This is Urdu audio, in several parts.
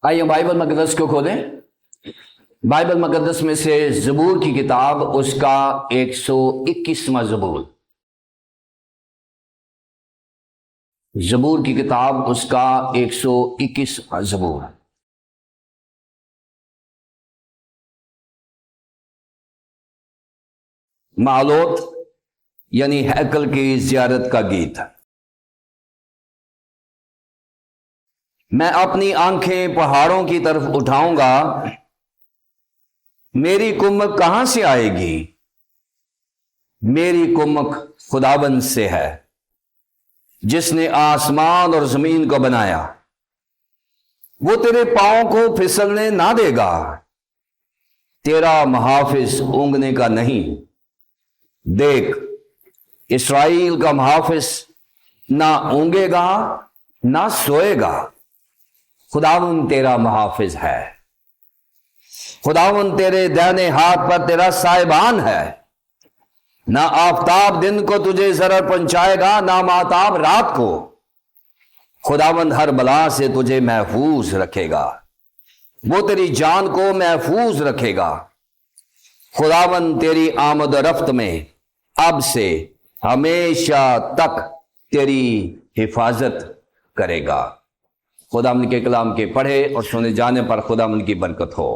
آئیے بائبل مقدس کو کھولیں۔ بائبل مقدس میں سے زبور کی کتاب اس کا 121واں زبور، زبور کی کتاب اس کا 121واں زبور۔ معلوت یعنی ہیکل کی زیارت کا گیت۔ میں اپنی آنکھیں پہاڑوں کی طرف اٹھاؤں گا، میری کمک کہاں سے آئے گی؟ میری کمک خداوند سے ہے، جس نے آسمان اور زمین کو بنایا۔ وہ تیرے پاؤں کو پھسلنے نہ دے گا، تیرا محافظ اونگنے کا نہیں۔ دیکھ، اسرائیل کا محافظ نہ اونگے گا نہ سوئے گا۔ خداوند تیرا محافظ ہے، خداوند تیرے دائنے ہاتھ پر تیرا سائبان ہے۔ نہ آفتاب دن کو تجھے ضرر پہنچائے گا، نہ ماہتاب رات کو۔ خداوند ہر بلا سے تجھے محفوظ رکھے گا، وہ تیری جان کو محفوظ رکھے گا۔ خداوند تیری آمد و رفت میں اب سے ہمیشہ تک تیری حفاظت کرے گا۔ خداوند کے کلام کے پڑھے اور سنے جانے پر خداوند کی برکت ہو۔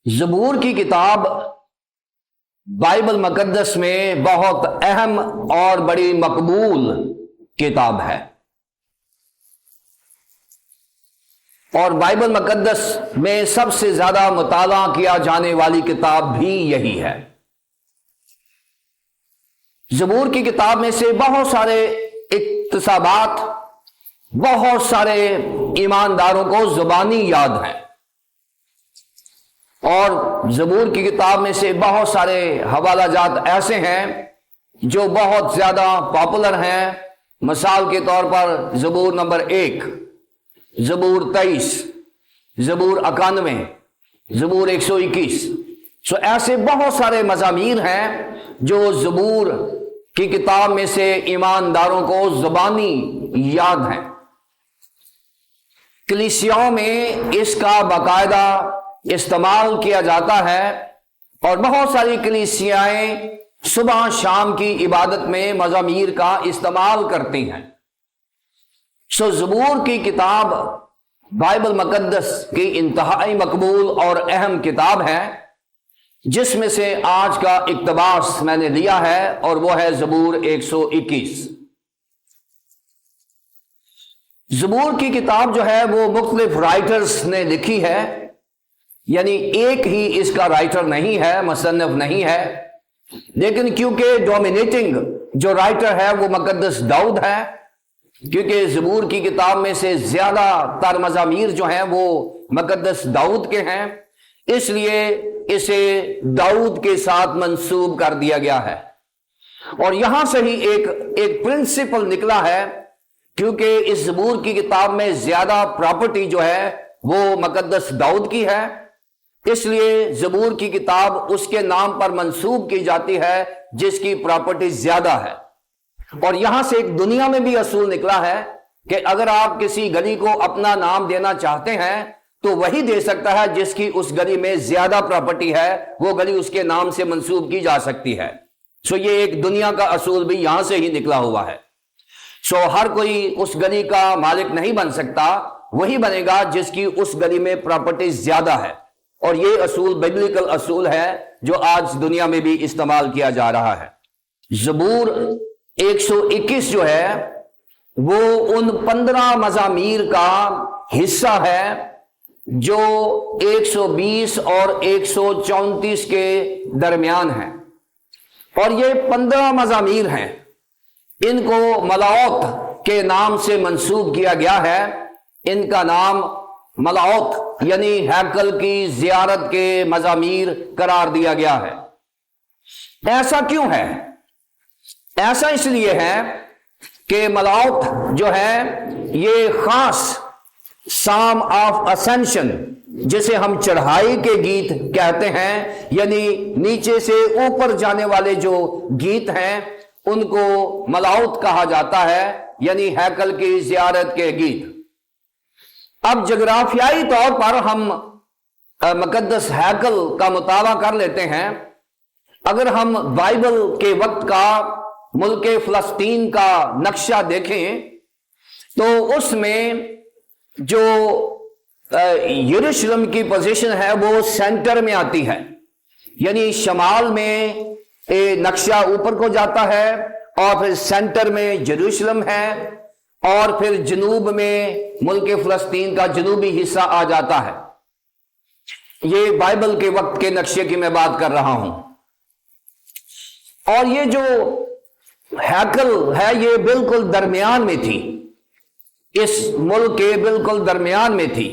زبور کی کتاب بائبل مقدس میں بہت اہم اور بڑی مقبول کتاب ہے، اور بائبل مقدس میں سب سے زیادہ مطالعہ کیا جانے والی کتاب بھی یہی ہے۔ زبور کی کتاب میں سے بہت سارے اقتباسات بہت سارے ایمانداروں کو زبانی یاد ہیں، اور زبور کی کتاب میں سے بہت سارے حوالہ جات ایسے ہیں جو بہت زیادہ پاپولر ہیں۔ مثال کے طور پر زبور نمبر 1، زبور 23، زبور 91، زبور 121۔ ایسے بہت سارے مزامیر ہیں جو زبور کی کتاب میں سے ایمانداروں کو زبانی یاد ہیں۔ کلیسیاؤں میں اس کا باقاعدہ استعمال کیا جاتا ہے، اور بہت ساری کلیسیائیں صبح شام کی عبادت میں مزامیر کا استعمال کرتی ہیں۔ زبور کی کتاب بائبل مقدس کی انتہائی مقبول اور اہم کتاب ہے، جس میں سے آج کا اقتباس میں نے لیا ہے، اور وہ ہے زبور 121۔ زبور کی کتاب جو ہے وہ مختلف رائٹرز نے لکھی ہے، یعنی ایک ہی اس کا رائٹر نہیں ہے، مصنف نہیں ہے، لیکن کیونکہ ڈومینیٹنگ جو رائٹر ہے وہ مقدس داؤد ہے، کیونکہ زبور کی کتاب میں سے زیادہ تر مزامیر جو ہیں وہ مقدس داؤد کے ہیں، اس لیے اسے داؤد کے ساتھ منسوب کر دیا گیا ہے۔ اور یہاں سے ہی ایک پرنسپل نکلا ہے، کیونکہ اس زبور کی کتاب میں زیادہ پراپرٹی جو ہے وہ مقدس داؤد کی ہے، اس لیے زبور کی کتاب اس کے نام پر منسوب کی جاتی ہے جس کی پراپرٹی زیادہ ہے۔ اور یہاں سے ایک دنیا میں بھی اصول نکلا ہے کہ اگر آپ کسی گلی کو اپنا نام دینا چاہتے ہیں تو وہی دے سکتا ہے جس کی اس گلی میں زیادہ پراپرٹی ہے، وہ گلی اس کے نام سے منسوب کی جا سکتی ہے۔ یہ ایک دنیا کا اصول بھی یہاں سے ہی نکلا ہوا ہے۔ ہر کوئی اس گلی کا مالک نہیں بن سکتا، وہی بنے گا جس کی اس گلی میں پراپرٹی زیادہ ہے، اور یہ اصول بائبلیکل اصول ہے جو آج دنیا میں بھی استعمال کیا جا رہا ہے۔ زبور 121 جو ہے وہ ان 15 مزامیر کا حصہ ہے جو 120 اور 134 کے درمیان ہیں، اور یہ 15 مزامیر ہیں۔ ان کو ملاوت کے نام سے منسوب کیا گیا ہے۔ ان کا نام ملاوت یعنی ہیکل کی زیارت کے مزامیر قرار دیا گیا ہے۔ ایسا کیوں ہے؟ ایسا اس لیے ہے کہ ملاوت جو ہے یہ خاص سام آف اسینشن جسے ہم چڑھائی کے گیت کہتے ہیں، یعنی نیچے سے اوپر جانے والے جو گیت ہیں ان کو ملاوت کہا جاتا ہے، یعنی ہیکل کی زیارت کے گیت۔ اب جغرافیائی طور پر ہم مقدس ہیکل کا مطالعہ کر لیتے ہیں۔ اگر ہم بائبل کے وقت کا ملک فلسطین کا نقشہ دیکھیں تو اس میں جو یروشلم کی پوزیشن ہے وہ سینٹر میں آتی ہے، یعنی شمال میں نقشہ اوپر کو جاتا ہے اور پھر سینٹر میں یروشلم ہے اور پھر جنوب میں ملک فلسطین کا جنوبی حصہ آ جاتا ہے۔ یہ بائبل کے وقت کے نقشے کی میں بات کر رہا ہوں، اور یہ جو ہیکل ہے یہ بالکل درمیان میں تھی، اس ملک کے بالکل درمیان میں تھی۔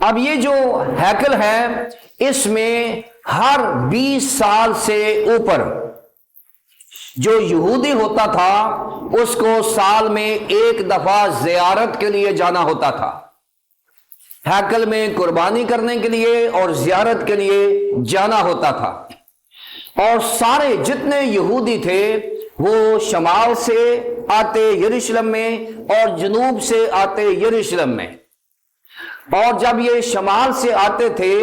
اب یہ جو ہیکل ہے اس میں ہر 20 سال سے اوپر جو یہودی ہوتا تھا اس کو سال میں ایک دفعہ زیارت کے لیے جانا ہوتا تھا، ہیکل میں قربانی کرنے کے لیے اور زیارت کے لیے جانا ہوتا تھا۔ اور سارے جتنے یہودی تھے وہ شمال سے آتے یروشلم میں اور جنوب سے آتے یروشلم میں، اور جب یہ شمال سے آتے تھے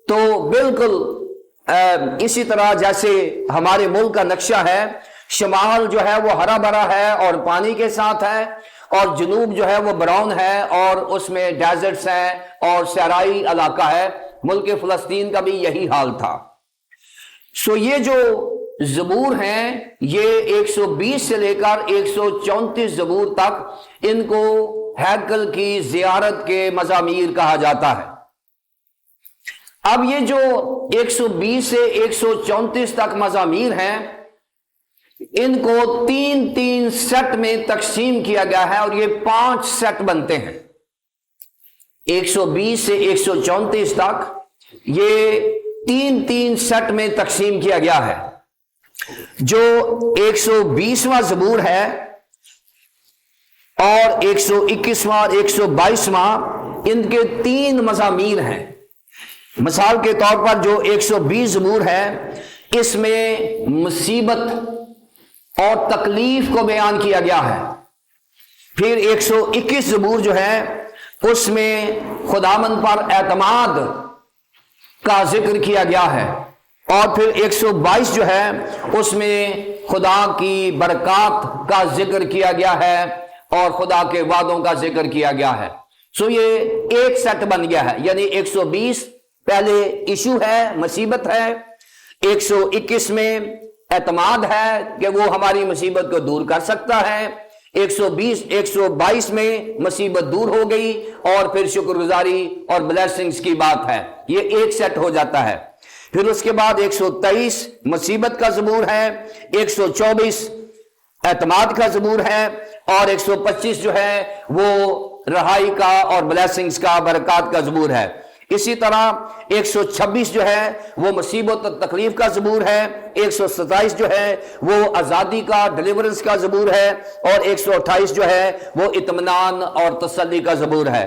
تو بالکل اسی طرح جیسے ہمارے ملک کا نقشہ ہے، شمال جو ہے وہ ہرا بھرا ہے اور پانی کے ساتھ ہے، اور جنوب جو ہے وہ براؤن ہے اور اس میں ڈیزرٹس ہیں اور صحرائی علاقہ ہے۔ ملک فلسطین کا بھی یہی حال تھا۔ سو یہ جو زبور ہیں یہ 120 سے لے کر 134 زبور تک ان کو ہیکل کی زیارت کے مزامیر کہا جاتا ہے۔ اب یہ جو 120 سے 134 تک مزامیر ہیں ان کو 3 سیٹ میں تقسیم کیا گیا ہے، اور یہ 5 سیٹ بنتے ہیں۔ 120 سے 134 تک یہ 3 سیٹ میں تقسیم کیا گیا ہے۔ جو 120واں زبور ہے اور 121واں اور 122واں ان کے 3 مزامیر ہیں۔ مثال کے طور پر جو 120 زبور ہے اس میں مصیبت اور تکلیف کو بیان کیا گیا ہے۔ پھر 121 زبور جو ہے اس میں خداوند پر اعتماد کا ذکر کیا گیا ہے، اور پھر 122 جو ہے اس میں خدا کی برکات کا ذکر کیا گیا ہے اور خدا کے وعدوں کا ذکر کیا گیا ہے۔ سو یہ ایک سیٹ بن گیا ہے، یعنی 120 پہلے ایشو ہے، مصیبت ہے، 121 میں اعتماد ہے کہ وہ ہماری مصیبت کو دور کر سکتا ہے، 122 میں مصیبت دور ہو گئی اور پھر شکر گزاری اور بلیسنگز کی بات ہے۔ یہ ایک سیٹ ہو جاتا ہے۔ پھر اس کے بعد 123 مصیبت کا زبور ہے، 124 اعتماد کا زبور ہے، اور 125 جو ہے وہ رہائی کا اور بلیسنگز کا، برکات کا زبور ہے۔ اسی طرح 126 جو ہے وہ مصیبت اور تکلیف کا زبور ہے، 127 جو ہے وہ آزادی کا، ڈیلیورنس کا زبور ہے، اور 128 جو ہے وہ اطمینان اور تسلی کا زبور ہے۔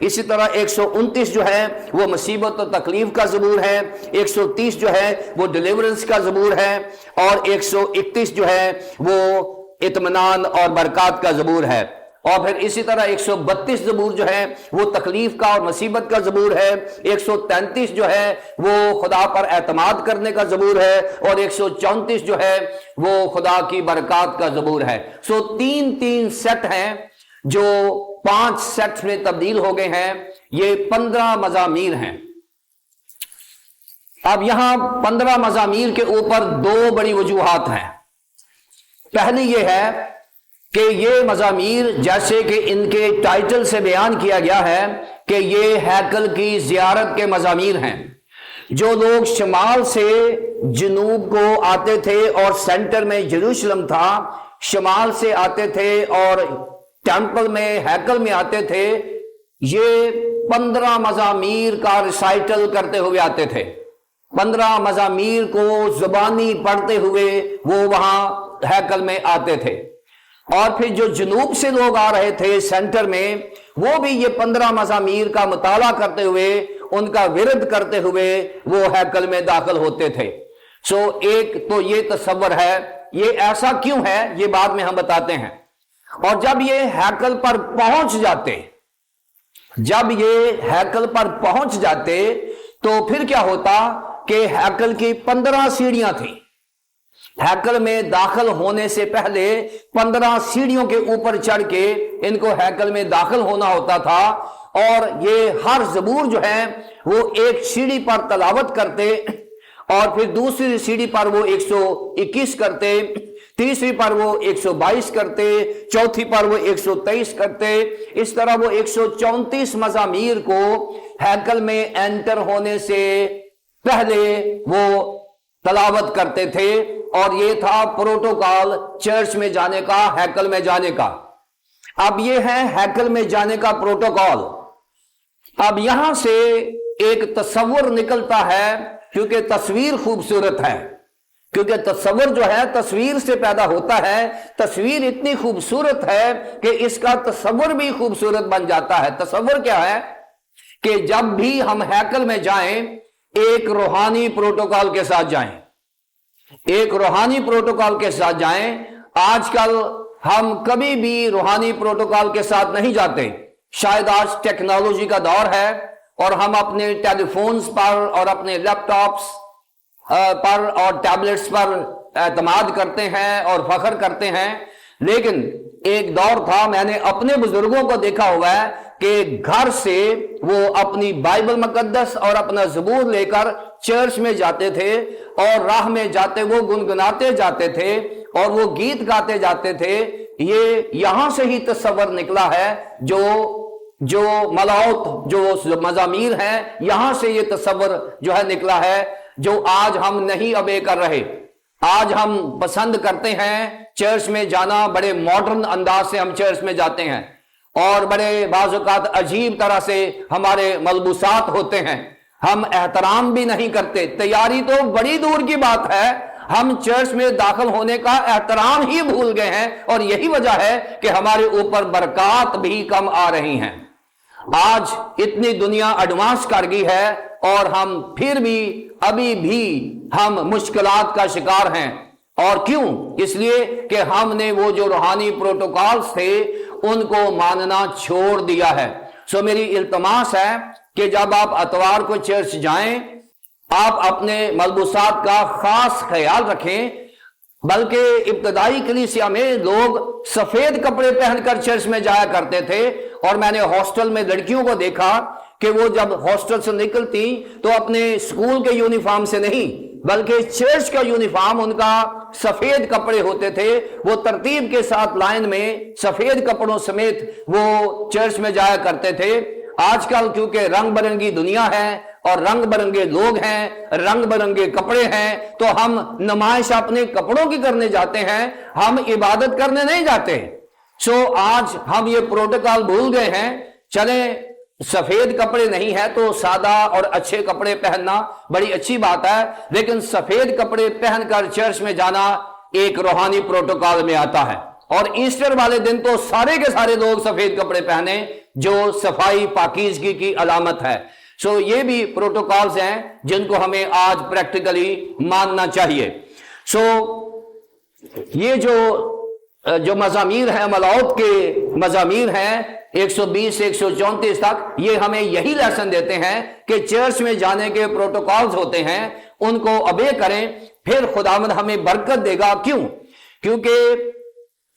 اسی طرح 129 جو ہے وہ مصیبت اور تکلیف کا زبور ہے، 130 جو ہے وہ ڈیلیورنس کا زبور ہے، اور 131 جو ہے وہ اطمینان اور برکات کا زبور ہے۔ اور پھر اسی طرح 132 زبور جو ہے وہ تکلیف کا اور مصیبت کا زبور ہے، 133 جو ہے وہ خدا پر اعتماد کرنے کا زبور ہے، اور 134 جو ہے وہ خدا کی برکات کا زبور ہے۔ سو 3 سیٹ ہیں جو 5 سیٹ میں تبدیل ہو گئے ہیں۔ یہ 15 مزامیر ہیں۔ اب یہاں 15 مزامیر کے اوپر 2 بڑی وجوہات ہیں۔ پہلی یہ ہے کہ یہ مزامیر جیسے کہ ان کے ٹائٹل سے بیان کیا گیا ہے کہ یہ ہیکل کی زیارت کے مزامیر ہیں۔ جو لوگ شمال سے جنوب کو آتے تھے اور سینٹر میں یروشلم تھا، شمال سے آتے تھے اور ٹیمپل میں، ہیکل میں آتے تھے، یہ 15 مزامیر کا ریسائٹل کرتے ہوئے آتے تھے۔ 15 مزامیر کو زبانی پڑھتے ہوئے وہ وہاں ہیکل میں آتے تھے۔ اور پھر جو جنوب سے لوگ آ رہے تھے سینٹر میں، وہ بھی یہ 15 مزامیر کا مطالعہ کرتے ہوئے، ان کا ورد کرتے ہوئے وہ ہیکل میں داخل ہوتے تھے۔ ایک تو یہ تصور ہے، یہ ایسا کیوں ہے یہ بعد میں ہم بتاتے ہیں۔ اور جب یہ ہیکل پر پہنچ جاتے تو پھر کیا ہوتا کہ ہیکل کی 15 سیڑھیاں تھیں۔ ہیکل میں داخل ہونے سے پہلے 15 سیڑھیوں کے اوپر چڑھ کے ان کو ہیکل میں داخل ہونا ہوتا تھا، اور یہ ہر زبور جو ہے وہ ایک سیڑھی پر تلاوت کرتے، اور پھر دوسری سیڑھی پر وہ 121 کرتے، تیسری پر وہ 122 کرتے، چوتھی پر وہ 123 کرتے۔ اس طرح وہ 134 مزامیر کو ہیکل میں انٹر ہونے سے پہلے وہ تلاوت کرتے تھے، اور یہ تھا پروٹوکال چرچ میں جانے کا، ہیکل میں جانے کا۔ اب یہ ہے ہیکل میں جانے کا پروٹوکال۔ اب یہاں سے ایک تصور نکلتا ہے، کیونکہ تصویر خوبصورت ہے، کیونکہ تصور جو ہے تصویر سے پیدا ہوتا ہے۔ تصویر اتنی خوبصورت ہے کہ اس کا تصور بھی خوبصورت بن جاتا ہے۔ تصور کیا ہے کہ جب بھی ہم ہیکل میں جائیں، ایک روحانی پروٹوکال کے ساتھ جائیں، ایک روحانی پروٹوکال کے ساتھ جائیں۔ آج کل ہم کبھی بھی روحانی پروٹوکال کے ساتھ نہیں جاتے۔ شاید آج ٹیکنالوجی کا دور ہے، اور ہم اپنے ٹیلی فونز پر اور اپنے لیپ ٹاپس پر اور ٹیبلٹس پر اعتماد کرتے ہیں اور فخر کرتے ہیں، لیکن ایک دور تھا، میں نے اپنے بزرگوں کو دیکھا ہوا ہے کہ گھر سے وہ اپنی بائبل مقدس اور اپنا زبور لے کر چرچ میں جاتے تھے، اور راہ میں جاتے وہ گنگناتے جاتے تھے اور وہ گیت گاتے جاتے تھے۔ یہ یہاں سے ہی تصور نکلا ہے، جو ملاوت، جو مزامیر ہیں، یہاں سے یہ تصور جو ہے نکلا ہے، جو آج ہم نہیں ابے کر رہے۔ آج ہم پسند کرتے ہیں چرچ میں جانا، بڑے ماڈرن انداز سے ہم چرچ میں جاتے ہیں، اور بڑے بعض اوقات عجیب طرح سے ہمارے ملبوسات ہوتے ہیں، ہم احترام بھی نہیں کرتے۔ تیاری تو بڑی دور کی بات ہے، ہم چرچ میں داخل ہونے کا احترام ہی بھول گئے ہیں، اور یہی وجہ ہے کہ ہمارے اوپر برکات بھی کم آ رہی ہیں۔ آج اتنی دنیا ایڈوانس کر گئی ہے، اور ہم پھر بھی ابھی بھی ہم مشکلات کا شکار ہیں۔ اور کیوں؟ اس لیے کہ ہم نے وہ جو روحانی پروٹوکالز تھے ان کو ماننا چھوڑ دیا ہے۔ میری التماس ہے کہ جب آپ اتوار کو چرچ جائیں، آپ اپنے ملبوسات کا خاص خیال رکھیں۔ بلکہ ابتدائی کلیسیا میں لوگ سفید کپڑے پہن کر چرچ میں جایا کرتے تھے، اور میں نے ہاسٹل میں لڑکیوں کو دیکھا کہ وہ جب ہاسٹل سے نکلتی تو اپنے اسکول کے یونیفارم سے نہیں بلکہ چرچ کا یونیفارم ان کا سفید کپڑے ہوتے تھے۔ وہ ترتیب کے ساتھ لائن میں سفید کپڑوں سمیت وہ چرچ میں جایا کرتے تھے۔ آج کل کیونکہ رنگ برنگی دنیا ہے اور رنگ برنگے لوگ ہیں، رنگ برنگے کپڑے ہیں، تو ہم نمائش اپنے کپڑوں کی کرنے جاتے ہیں، ہم عبادت کرنے نہیں جاتے۔ آج ہم یہ پروٹوکال بھول گئے ہیں۔ چلیں، سفید کپڑے نہیں ہے تو سادہ اور اچھے کپڑے پہننا بڑی اچھی بات ہے، لیکن سفید کپڑے پہن کر چرچ میں جانا ایک روحانی پروٹوکال میں آتا ہے۔ اور ایسٹر والے دن تو سارے کے سارے لوگ سفید کپڑے پہنے، جو صفائی پاکیزگی کی علامت ہے۔ یہ بھی پروٹوکالز ہیں جن کو ہمیں آج پریکٹیکلی ماننا چاہیے۔ یہ جو مزامیر ہیں، ملاوت کے مزامیر ہیں 120 سے 134 تک، یہ ہمیں یہی لیسن دیتے ہیں کہ چرچ میں جانے کے پروٹوکالز ہوتے ہیں، ان کو obey کریں، پھر خداوند ہمیں برکت دے گا۔ کیوں؟ کیونکہ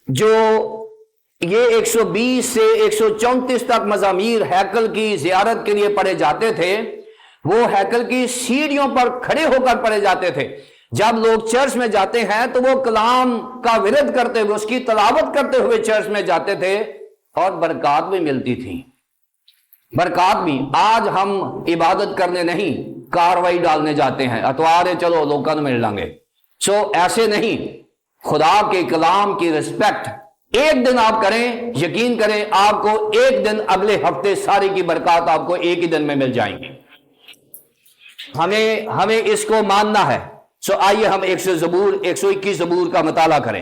جو یہ 120 سے 134 تک مزامیر ہیکل کی زیارت کے لیے پڑھے جاتے تھے، وہ ہیکل کی سیڑھیوں پر کھڑے ہو کر پڑھے جاتے تھے۔ جب لوگ چرچ میں جاتے ہیں تو وہ کلام کا ورد کرتے ہوئے، اس کی تلاوت کرتے ہوئے چرچ میں جاتے تھے، اور برکات بھی ملتی تھی۔ برکات بھی۔ آج ہم عبادت کرنے نہیں، کاروائی ڈالنے جاتے ہیں، اتوارے چلو لوکاں مل لیں گے۔ ایسے نہیں، خدا کے کلام کی رسپیکٹ ایک دن آپ کریں، یقین کریں آپ کو ایک دن اگلے ہفتے ساری کی برکات آپ کو ایک ہی دن میں مل جائیں گی۔ ہمیں اس کو ماننا ہے۔ آئیے ہم 121 زبور کا مطالعہ کریں۔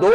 2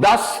10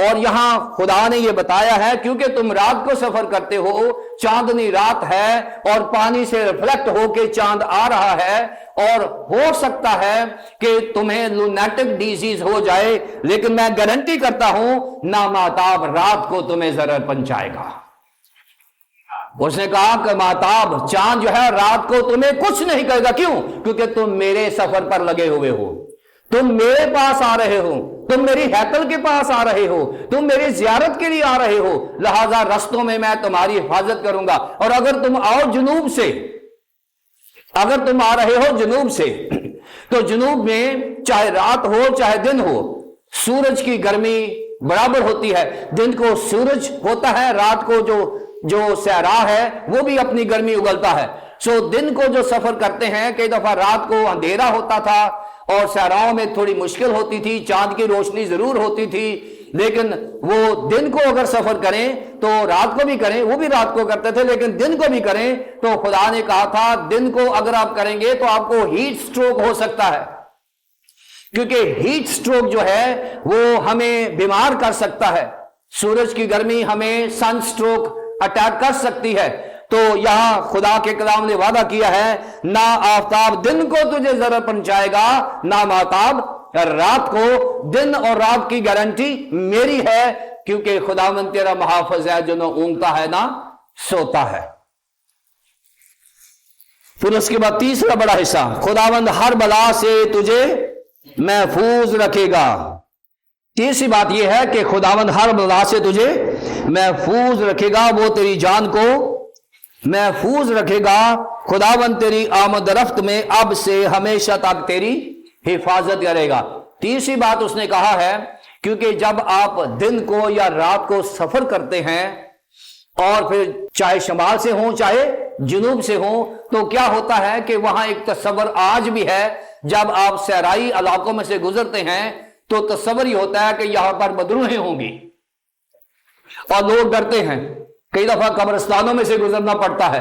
اور یہاں خدا نے یہ بتایا ہے کیونکہ تم رات کو سفر کرتے ہو، چاندنی رات ہے اور پانی سے ریفلیکٹ ہو کے چاند آ رہا ہے، اور ہو سکتا ہے کہ تمہیں لونیٹک ڈیزیز ہو جائے، لیکن میں گارنٹی کرتا ہوں ناماتاب رات کو تمہیں ضرر پہنچائے گا۔ اس نے کہا کہ ماتاب چاند جو ہے رات کو تمہیں کچھ نہیں کرے گا۔ کیوں؟ کیونکہ تم میرے سفر پر لگے ہوئے ہو، تم میرے پاس آ رہے ہو، تم میری ہیکل کے پاس آ رہے ہو، تم میری زیارت کے لیے آ رہے ہو، لہذا رستوں میں میں تمہاری حفاظت کروں گا۔ اور اگر تم آؤ جنوب سے، اگر تم آ رہے ہو جنوب سے، تو جنوب میں چاہے رات ہو چاہے دن ہو، سورج کی گرمی برابر ہوتی ہے۔ دن کو سورج ہوتا ہے، رات کو جو صحرا ہے وہ بھی اپنی گرمی اگلتا ہے۔ سو دن کو جو سفر کرتے ہیں، کئی دفعہ رات کو اندھیرا ہوتا تھا اور صحراؤں میں تھوڑی مشکل ہوتی تھی، چاند کی روشنی ضرور ہوتی تھی، لیکن وہ دن کو اگر سفر کریں تو رات کو بھی کریں، وہ بھی رات کو کرتے تھے لیکن دن کو بھی کریں، تو خدا نے کہا تھا دن کو اگر آپ کریں گے تو آپ کو ہیٹ سٹروک ہو سکتا ہے، کیونکہ ہیٹ سٹروک جو ہے وہ ہمیں بیمار کر سکتا ہے۔ سورج کی گرمی ہمیں سن سٹروک اٹیک کر سکتی ہے۔ تو یہاں خدا کے کلام نے وعدہ کیا ہے، نہ آفتاب دن کو تجھے ضرر پہنچائے گا، نہ مہتاب رات کو۔ دن اور رات کی گارنٹی میری ہے، کیونکہ خداوند تیرا محافظ ہے جو نہ اونگتا ہے نہ سوتا ہے۔ پھر اس کے بعد تیسرا بڑا حصہ، خداوند ہر بلا سے تجھے محفوظ رکھے گا۔ تیسری بات یہ ہے کہ خداوند ہر بلا سے تجھے محفوظ رکھے گا، وہ تیری جان کو محفوظ رکھے گا۔ خداوند تیری آمد رفت میں اب سے ہمیشہ تک تیری حفاظت کرے گا۔ تیسری بات اس نے کہا ہے، کیونکہ جب آپ دن کو یا رات کو سفر کرتے ہیں، اور پھر چاہے شمال سے ہوں چاہے جنوب سے ہوں، تو کیا ہوتا ہے کہ وہاں ایک تصور آج بھی ہے، جب آپ صحرائی علاقوں میں سے گزرتے ہیں تو تصور ہی ہوتا ہے کہ یہاں پر بدروہیں ہوں گی اور لوگ ڈرتے ہیں۔ کئی دفعہ قبرستانوں میں سے گزرنا پڑتا ہے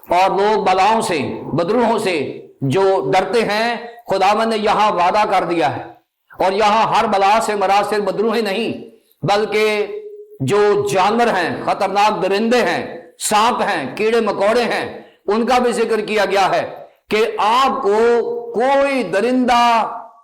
اور لوگ بلاؤں سے، بدروہوں سے جو ڈرتے ہیں، خداوند نے یہاں وعدہ کر دیا ہے۔ اور یہاں ہر بلا سے مراد صرف بدروہیں نہیں، بلکہ جو جانور ہیں، خطرناک درندے ہیں، سانپ ہیں، کیڑے مکوڑے ہیں، ان کا بھی ذکر کیا گیا ہے کہ آپ کو کوئی درندہ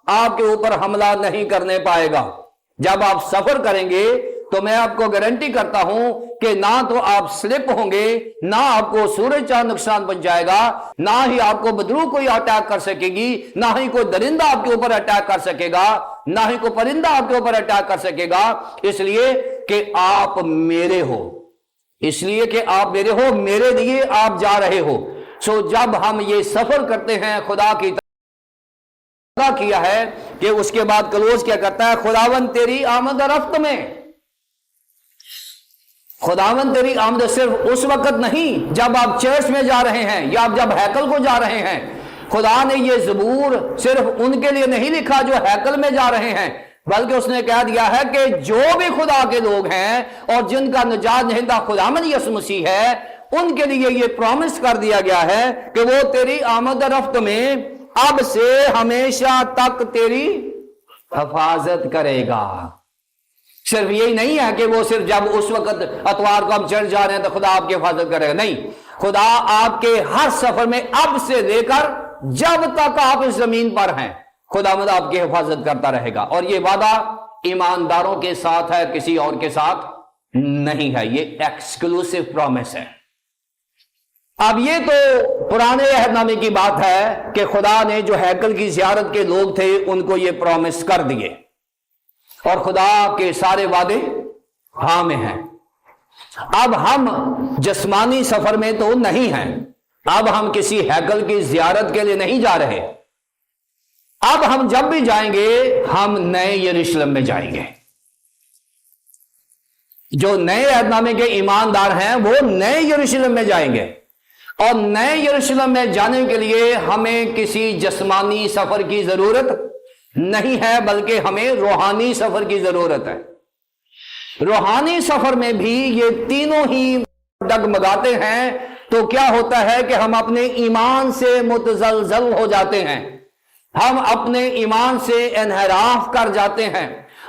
آپ کے اوپر حملہ نہیں کرنے پائے گا۔ جب آپ سفر کریں گے تو میں آپ کو گارنٹی کرتا ہوں کہ نہ تو آپ سلپ ہوں گے، نہ آپ کو سورج چاند نقصان پہنچائے گا، نہ ہی آپ کو بدرو کوئی اٹیک کر سکے گی، نہ ہی کوئی درندہ آپ کے اوپر اٹیک کر سکے گا، نہ ہی کوئی پرندہ آپ کے اوپر اٹیک کر سکے گا، اس لیے کہ آپ میرے ہو، اس لیے کہ آپ میرے ہو، میرے لیے آپ جا رہے ہو۔ سو جب ہم یہ سفر کرتے ہیں، خدا کی طرح کیا ہے کہ اس کے بعد کلوز کیا کرتا ہے، خداوند تیری آمد رفت میں، خداوند تیری آمد صرف اس وقت نہیں جب آپ چرچ میں جا رہے ہیں یا آپ جب ہیکل کو جا رہے ہیں۔ خدا نے یہ زبور صرف ان کے لیے نہیں لکھا جو ہیکل میں جا رہے ہیں، بلکہ اس نے کہہ دیا ہے کہ جو بھی خدا کے لوگ ہیں اور جن کا نجات دہندہ خداوند یسوع مسیح ہے، ان کے لیے یہ پرومس کر دیا گیا ہے کہ وہ تیری آمد رفت میں اب سے ہمیشہ تک تیری حفاظت کرے گا۔ صرف یہی نہیں ہے کہ وہ صرف جب اس وقت اتوار کو ہم چرچ جا رہے ہیں تو خدا آپ کی حفاظت کرے گا، نہیں، خدا آپ کے ہر سفر میں اب سے لے کر جب تک آپ اس زمین پر ہیں، خداوند آپ کی حفاظت کرتا رہے گا۔ اور یہ وعدہ ایمانداروں کے ساتھ ہے، کسی اور کے ساتھ نہیں ہے، یہ ایکسکلوسیو پرومس ہے۔ اب یہ تو پرانے عہد نامے کی بات ہے کہ خدا نے جو ہیکل کی زیارت کے لوگ تھے ان کو یہ پرومس کر دیے، اور خدا کے سارے وعدے ہاں میں ہیں۔ اب ہم جسمانی سفر میں تو نہیں ہیں، اب ہم کسی ہیکل کی زیارت کے لیے نہیں جا رہے، اب ہم جب بھی جائیں گے ہم نئے یروشلم میں جائیں گے۔ جو نئے عہد نامے کے ایماندار ہیں وہ نئے یروشلم میں جائیں گے، اور نئے یروشلم میں جانے کے لیے ہمیں کسی جسمانی سفر کی ضرورت نہیں ہے، بلکہ ہمیں روحانی سفر کی ضرورت ہے۔ روحانی سفر میں بھی یہ تینوں ہی ڈگمگاتے ہیں، تو کیا ہوتا ہے کہ ہم اپنے ایمان سے متزلزل ہو جاتے ہیں، ہم اپنے ایمان سے انحراف کر جاتے ہیں،